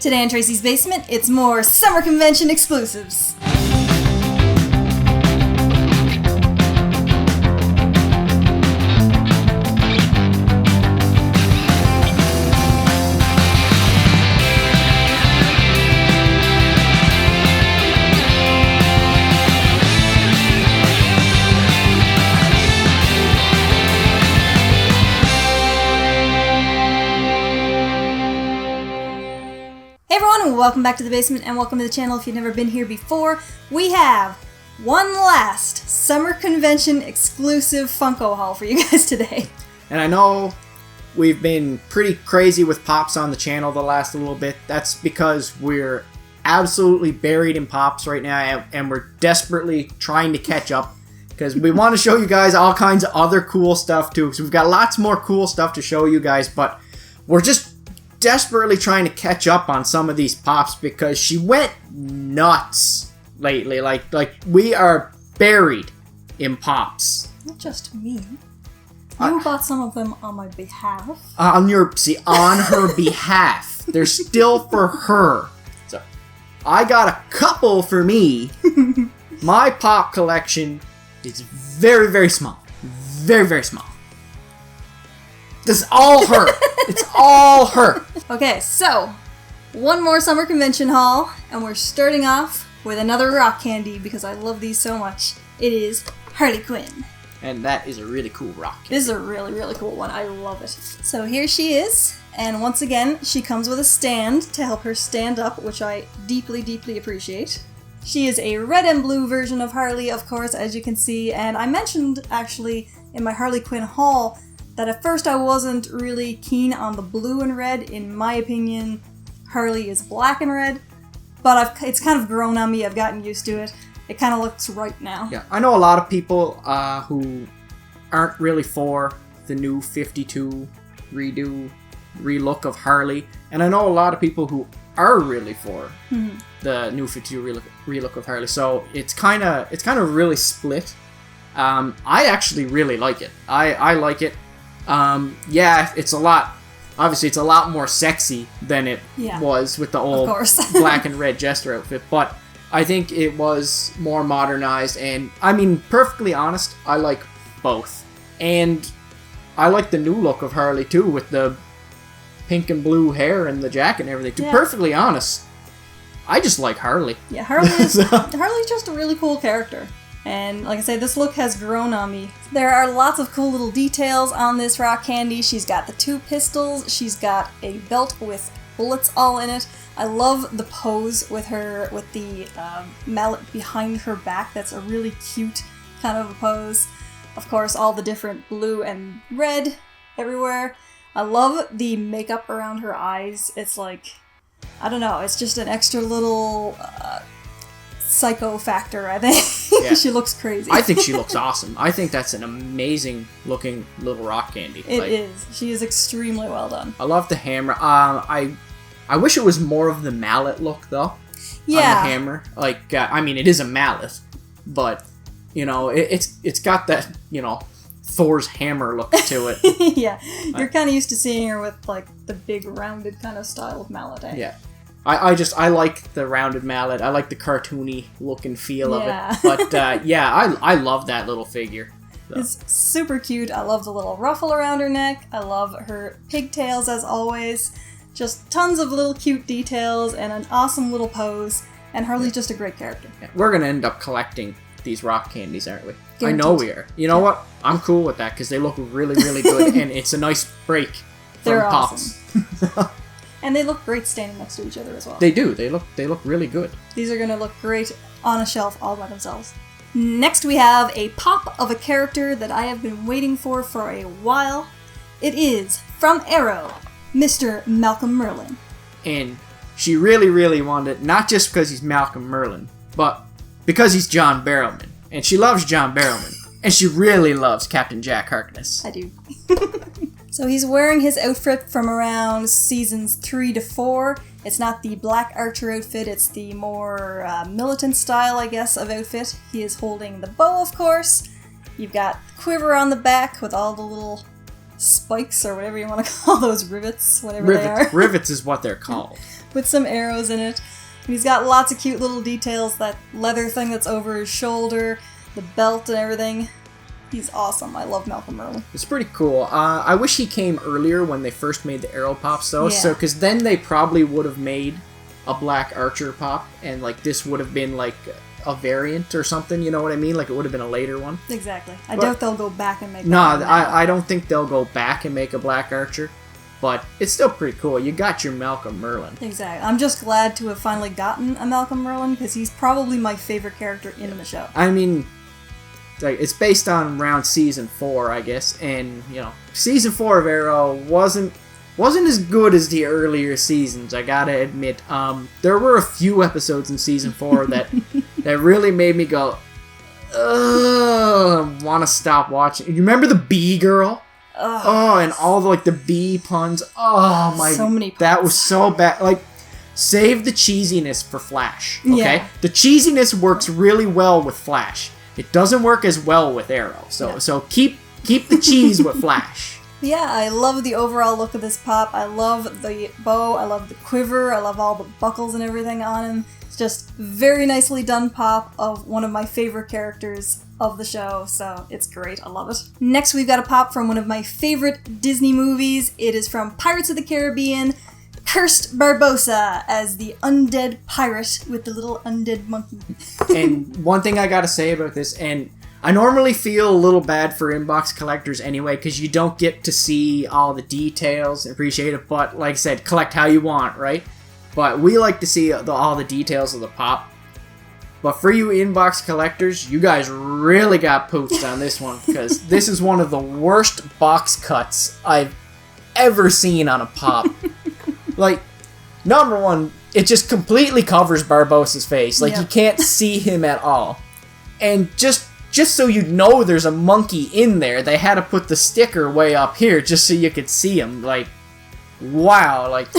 Today in Tracey's basement, it's more Summer Convention exclusives. Welcome back to the basement and welcome to the channel if you've never been here before. We have one last Summer Convention exclusive Funko haul for you guys today. And I know we've been pretty crazy with Pops on the channel the last little bit. That's because we're absolutely buried in Pops right now and we're desperately trying to catch up because we want to show you guys all kinds of other cool stuff too. So we've got lots more cool stuff to show you guys, but we're just desperately trying to catch up on some of these Pops because she went nuts lately. Like we are buried in Pops. Not just me. You bought some of them on my behalf. On her behalf. They're still for her. So I got a couple for me. My Pop collection is very, very small. Very, very small. This is all her. It's all her. Okay, so one more Summer Convention haul, and we're starting off with another Rock Candy because I love these so much. It is Harley Quinn. And that is a really cool Rock Candy. This is a really, really cool one. I love it. So here she is, and once again, she comes with a stand to help her stand up, which I deeply, deeply appreciate. She is a red and blue version of Harley, of course, as you can see, and I mentioned, actually, in my Harley Quinn haul, that at first I wasn't really keen on the blue and red. In my opinion, Harley is black and red, but it's kind of grown on me. I've gotten used to it. It kind of looks right now. Yeah, I know a lot of people who aren't really for the new 52 relook of Harley, and I know a lot of people who are really for the new 52 relook of Harley. So it's kind of really split. I actually really like it. I like it. Yeah, it's a lot more sexy than it was with the old black and red Jester outfit, but I think it was more modernized, and I mean, perfectly honest, I like both. And I like the new look of Harley too, with the pink and blue hair and the jacket and everything. To be perfectly honest, I just like Harley. Yeah, Harley's just a really cool character. And like I say, this look has grown on me. There are lots of cool little details on this Rock Candy. She's got the 2 pistols. She's got a belt with bullets all in it. I love the pose with her, with the mallet behind her back. That's a really cute kind of a pose. Of course, all the different blue and red everywhere. I love the makeup around her eyes. It's like, I don't know, it's just an extra little psycho factor, I think. Yeah. She looks crazy. I think she looks awesome. I think that's an amazing looking little Rock Candy. It is. She is extremely well done. I love the hammer. I wish it was more of the mallet look though. Yeah. On the hammer. Like, I mean, it is a mallet, but you know, it's got that, you know, Thor's hammer look to it. Yeah. You're kind of used to seeing her with like the big rounded kind of style of mallet. Eh? Yeah. I like the rounded mallet. I like the cartoony look and feel of it. But I love that little figure. So. It's super cute. I love the little ruffle around her neck. I love her pigtails as always. Just tons of little cute details and an awesome little pose. And Harley's just a great character. Yeah. We're going to end up collecting these Rock Candies, aren't we? Guaranteed. I know we are. You know what? I'm cool with that because they look really, really good. And it's a nice break from They're Pops. Awesome. And they look great standing next to each other as well. They do. They look really good. These are going to look great on a shelf all by themselves. Next we have a pop of a character that I have been waiting for a while. It is, from Arrow, Mr. Malcolm Merlyn. And she really, really wanted it, not just because he's Malcolm Merlyn, but because he's John Barrowman. And she loves John Barrowman. And she really loves Captain Jack Harkness. I do. So he's wearing his outfit from around seasons 3 to 4. It's not the black archer outfit, it's the more militant style, I guess, of outfit. He is holding the bow, of course. You've got the quiver on the back with all the little spikes, or whatever you want to call those, rivets, whatever they are. Rivets is what they're called. with some arrows in it. And he's got lots of cute little details, that leather thing that's over his shoulder, the belt and everything. He's awesome. I love Malcolm Merlyn. It's pretty cool. I wish he came earlier when they first made the arrow pops, though. Yeah. So, because then they probably would have made a black archer pop, and like this would have been like a variant or something. You know what I mean? Like it would have been a later one. Exactly. I doubt they'll go back and make. No, I don't think they'll go back and make a black archer. But it's still pretty cool. You got your Malcolm Merlyn. Exactly. I'm just glad to have finally gotten a Malcolm Merlyn because he's probably my favorite character in the show. I mean, like it's based on around season 4, I guess, and you know, season 4 of Arrow wasn't as good as the earlier seasons. I gotta admit, there were a few episodes in season 4 that really made me go, ugh, want to stop watching. You remember the Bee Girl? Ugh. Oh, and all the like the bee puns. Oh my! So many puns. That was so bad. Like, save the cheesiness for Flash. Okay, Yeah. The cheesiness works really well with Flash. It doesn't work as well with Arrow. So keep the cheese with Flash. Yeah, I love the overall look of this pop. I love the bow. I love the quiver. I love all the buckles and everything on him. It's just very nicely done pop of one of my favorite characters of the show, so it's great. I love it. Next, we've got a pop from one of my favorite Disney movies. It is from Pirates of the Caribbean, Cursed Barbossa as the undead pirate with the little undead monkey. And one thing I gotta say about this, and I normally feel a little bad for inbox collectors anyway, because you don't get to see all the details and appreciate it, but like I said, collect how you want, right? But we like to see all the details of the pop. But for you inbox collectors, you guys really got pooched on this one, because this is one of the worst box cuts I've ever seen on a pop. Like, number one, it just completely covers Barbossa's face. Like, you can't see him at all. And just so you know there's a monkey in there, they had to put the sticker way up here just so you could see him. Like, wow, like...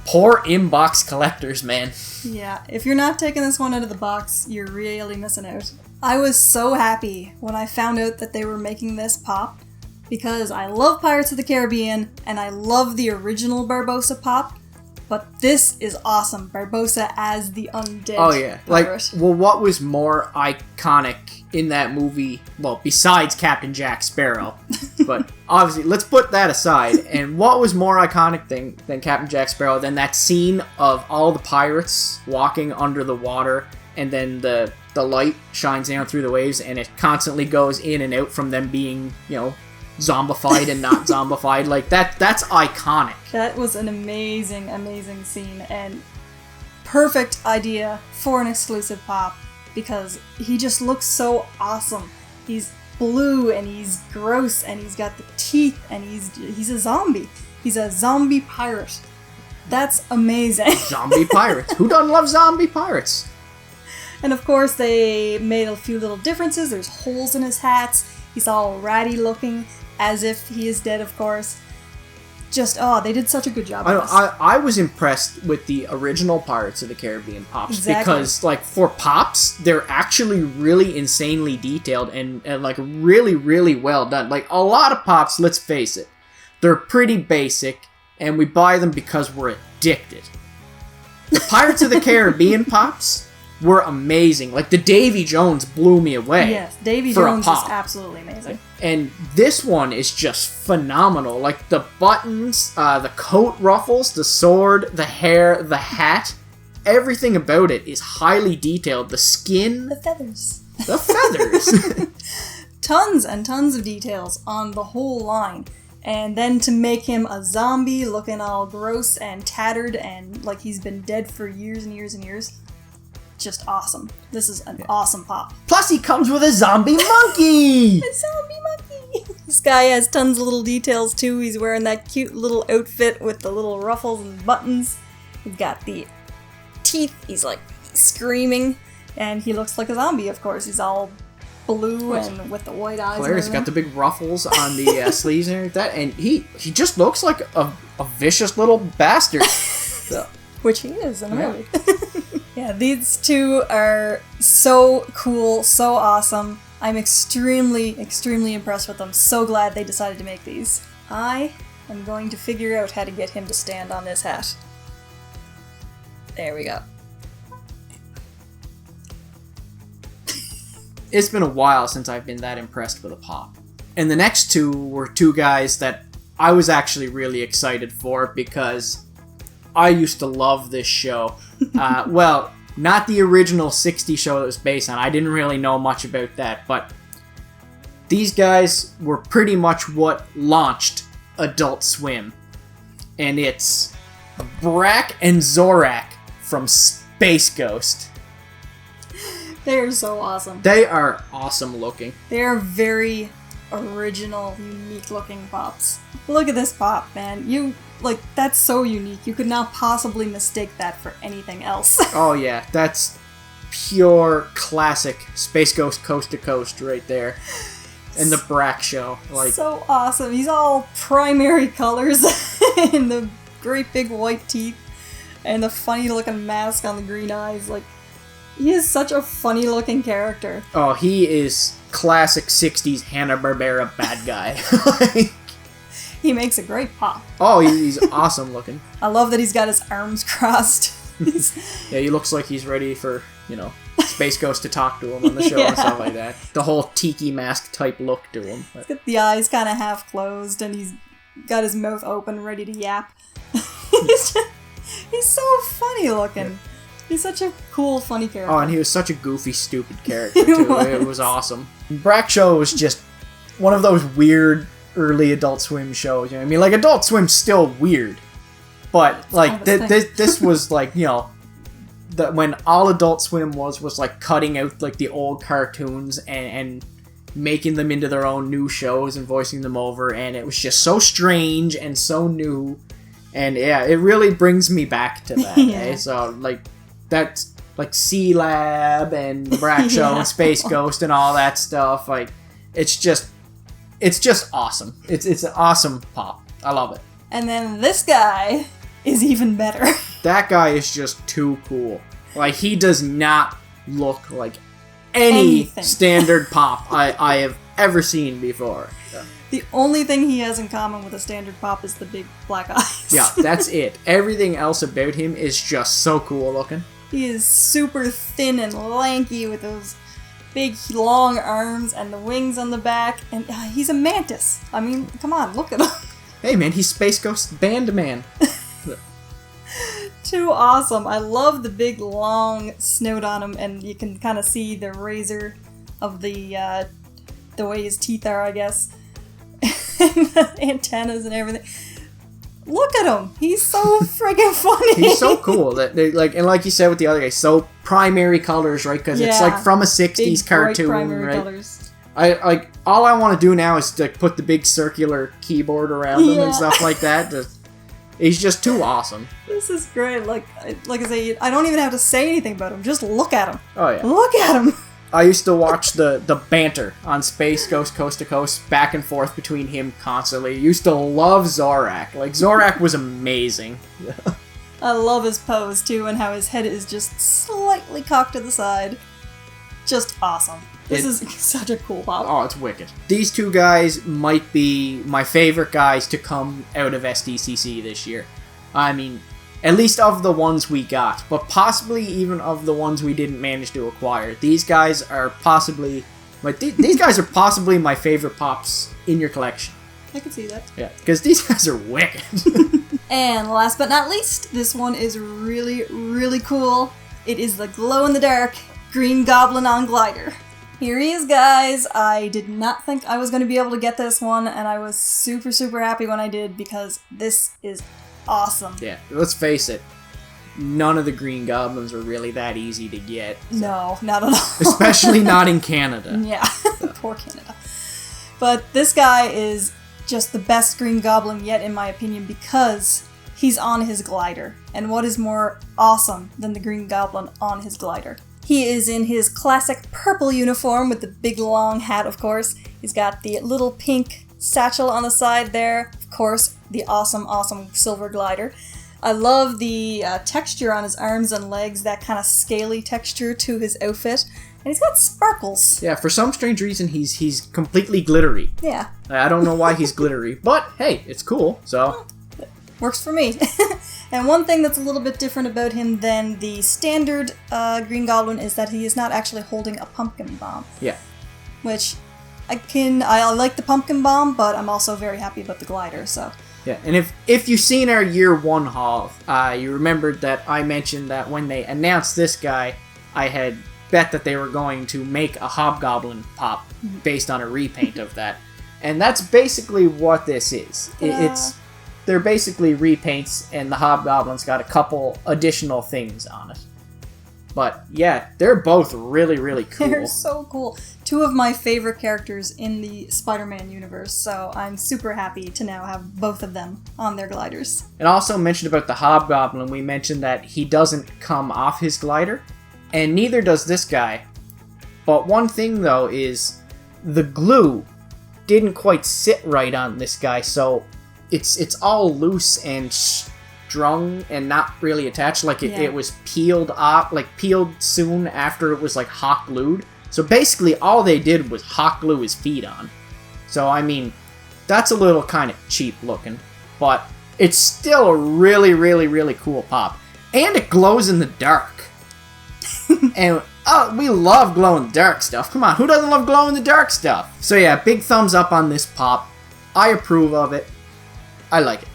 Poor inbox collectors, man. Yeah, if you're not taking this one out of the box, you're really missing out. I was so happy when I found out that they were making this pop, because I love Pirates of the Caribbean, and I love the original Barbossa pop, but this is awesome. Barbossa as the undead pirate. Like, well, what was more iconic in that movie, well, besides Captain Jack Sparrow, but obviously, let's put that aside, and what was more iconic than Captain Jack Sparrow than that scene of all the pirates walking under the water, and then the light shines down through the waves, and it constantly goes in and out from them being, you know, zombified and not zombified. Like, that's iconic. That was an amazing, amazing scene, and perfect idea for an exclusive pop, because he just looks so awesome. He's blue, and he's gross, and he's got the teeth, and he's a zombie. He's a zombie pirate. That's amazing. Zombie pirates. Who doesn't love zombie pirates? And of course, they made a few little differences. There's holes in his hats. He's all ratty looking, as if he is dead, of course. Just, they did such a good job with this. I was impressed with the original Pirates of the Caribbean pops. Exactly. Because, like, for pops, they're actually really insanely detailed and, like, really, really well done. Like, a lot of pops, let's face it, they're pretty basic, and we buy them because we're addicted. The Pirates of the Caribbean pops were amazing. Like, the Davy Jones blew me away. Yes, Davy Jones is absolutely amazing. And this one is just phenomenal. Like, the buttons, the coat ruffles, the sword, the hair, the hat, everything about it is highly detailed. The skin. The feathers. The feathers. Tons and tons of details on the whole line. And then to make him a zombie looking all gross and tattered and like he's been dead for years and years and years. Just awesome. This is an awesome pop. Plus he comes with a zombie monkey! A zombie monkey! This guy has tons of little details too. He's wearing that cute little outfit with the little ruffles and buttons. He's got the teeth. He's like screaming. And he looks like a zombie, of course. He's all blue and with the white eyes. He's got the big ruffles on the sleeves and that. And he just looks like a vicious little bastard. So. Which he is in the movie. Yeah, these two are so cool, so awesome. I'm extremely, extremely impressed with them. So glad they decided to make these. I am going to figure out how to get him to stand on this hat. There we go. It's been a while since I've been that impressed with a pop. And the next two were two guys that I was actually really excited for because I used to love this show. Well, not the original 60 show that was based on. I didn't really know much about that, but these guys were pretty much what launched Adult Swim. And it's Brak and Zorak from Space Ghost. They're so awesome. They are awesome looking. They're very original, unique looking pops. Look at this pop, man. That's so unique. You could not possibly mistake that for anything else. Oh yeah, that's pure classic Space Ghost coast to coast right there. And the Brak show. So awesome. He's all primary colors and the great big white teeth and the funny looking mask on the green eyes. He is such a funny looking character. Oh, he is classic 60s Hanna-Barbera bad guy. He makes a great pop. Oh, he's awesome looking. I love that he's got his arms crossed. Yeah, he looks like he's ready for, Space Ghost to talk to him on the show and stuff like that. The whole tiki mask type look to him. He's got the eyes kind of half closed and he's got his mouth open ready to yap. He's so funny looking. Yeah. He's such a cool, funny character. Oh, and he was such a goofy, stupid character, too. It was awesome. Brak show was just one of those weird early Adult Swim shows. You know what I mean? Adult Swim's still weird. But, this was, when all Adult Swim was cutting out, the old cartoons and making them into their own new shows and voicing them over. And it was just so strange and so new. And, yeah, it really brings me back to that. Yeah. Eh? So, that's C-Lab and the Brak show and Space Ghost and all that stuff. It's just awesome. It's an awesome pop. I love it. And then this guy is even better. That guy is just too cool. He does not look like anything standard pop I have ever seen before. So. The only thing he has in common with a standard pop is the big black eyes. Yeah, that's it. Everything else about him is just so cool looking. He is super thin and lanky with those big, long arms and the wings on the back. And he's a mantis. I mean, come on, look at him. Hey, man, he's Space Ghost Band Man. Too awesome. I love the big, long snout on him, and you can kind of see the razor of the way his teeth are, I guess. And the antennas and everything. Look at him. He's so friggin' funny. He's so cool. That and like you said with the other guy, so primary colors, right? Because it's from a 60s big, cartoon, primary right? Colors. All I want to do now is to put the big circular keyboard around him and stuff like that. He's just too awesome. This is great. Like I say, I don't even have to say anything about him. Just look at him. Oh yeah. Look at him. I used to watch the banter on Space Ghost Coast to Coast back and forth between him constantly. Used to love Zorak. Zorak was amazing. I love his pose too and how his head is just slightly cocked to the side. Just awesome. This is such a cool pop. Oh, it's wicked. These two guys might be my favorite guys to come out of SDCC this year. I mean, at least of the ones we got, but possibly even of the ones we didn't manage to acquire. These guys are possibly these guys are possibly my favorite pops in your collection. I can see that. Yeah, because these guys are wicked. And last but not least, this one is really, really cool. It is the glow-in-the-dark Green Goblin on glider. Here he is, guys. I did not think I was going to be able to get this one, and I was super, super happy when I did because this is awesome. Yeah, let's face it. None of the Green Goblins are really that easy to get. So. No, not at all. Especially not in Canada. Yeah, so. Poor Canada. But this guy is just the best Green Goblin yet, in my opinion, because he's on his glider. And what is more awesome than the Green Goblin on his glider? He is in his classic purple uniform with the big long hat, of course. He's got the little pink satchel on the side there. Of course, the awesome, awesome silver glider. I love the texture on his arms and legs, that kind of scaly texture to his outfit. And he's got sparkles. Yeah, for some strange reason, he's completely glittery. Yeah. I don't know why he's glittery, but hey, it's cool, so... Works for me. And one thing that's a little bit different about him than the standard Green Goblin is that he is not actually holding a pumpkin bomb. Yeah. Which I like the pumpkin bomb, but I'm also very happy about the glider, so. Yeah, and if you've seen our year 1 haul, you remembered that I mentioned that when they announced this guy, I had bet that they were going to make a Hobgoblin pop based on a repaint of that. And that's basically what this is. They're basically repaints, and the Hobgoblin's got a couple additional things on it. But yeah, they're both really, really cool. They're so cool. 2 of my favorite characters in the Spider-Man universe, so I'm super happy to now have both of them on their gliders. And also mentioned about the Hobgoblin, we mentioned that he doesn't come off his glider, and neither does this guy. But one thing though is the glue didn't quite sit right on this guy, so it's all loose and strung and not really attached. Like it was peeled off, like peeled soon after it was like hot glued. So basically all they did was hot glue his feet on. So I mean, that's a little kind of cheap looking, but it's still a really, really, really cool pop. And it glows in the dark. And we love glow-in-the-dark stuff. Come on, who doesn't love glow-in-the-dark stuff? So yeah, big thumbs up on this pop. I approve of it. I like it.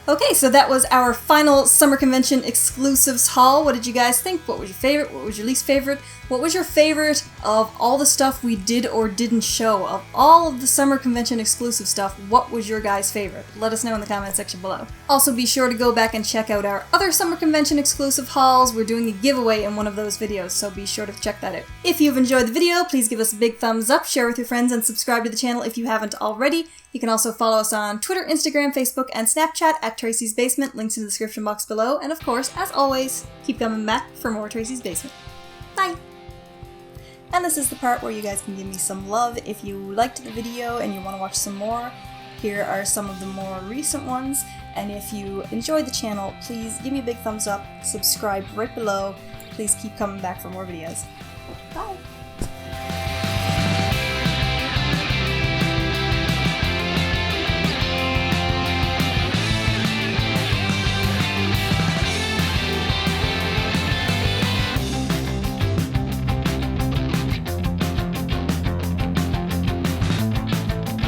Okay, so that was our final Summer Convention exclusives haul. What did you guys think? What was your favorite? What was your least favorite? What was your favorite of all the stuff we did or didn't show? Of all of the Summer Convention exclusive stuff, what was your guys' favorite? Let us know in the comment section below. Also, be sure to go back and check out our other Summer Convention exclusive hauls. We're doing a giveaway in one of those videos, so be sure to check that out. If you've enjoyed the video, please give us a big thumbs up, share with your friends, and subscribe to the channel if you haven't already. You can also follow us on Twitter, Instagram, Facebook, and Snapchat at Tracey's Basement, links in the description box below, and of course, as always, keep coming back for more Tracey's Basement. Bye! And this is the part where you guys can give me some love. If you liked the video and you want to watch some more, here are some of the more recent ones, and if you enjoyed the channel, please give me a big thumbs up, subscribe right below, please keep coming back for more videos. Bye!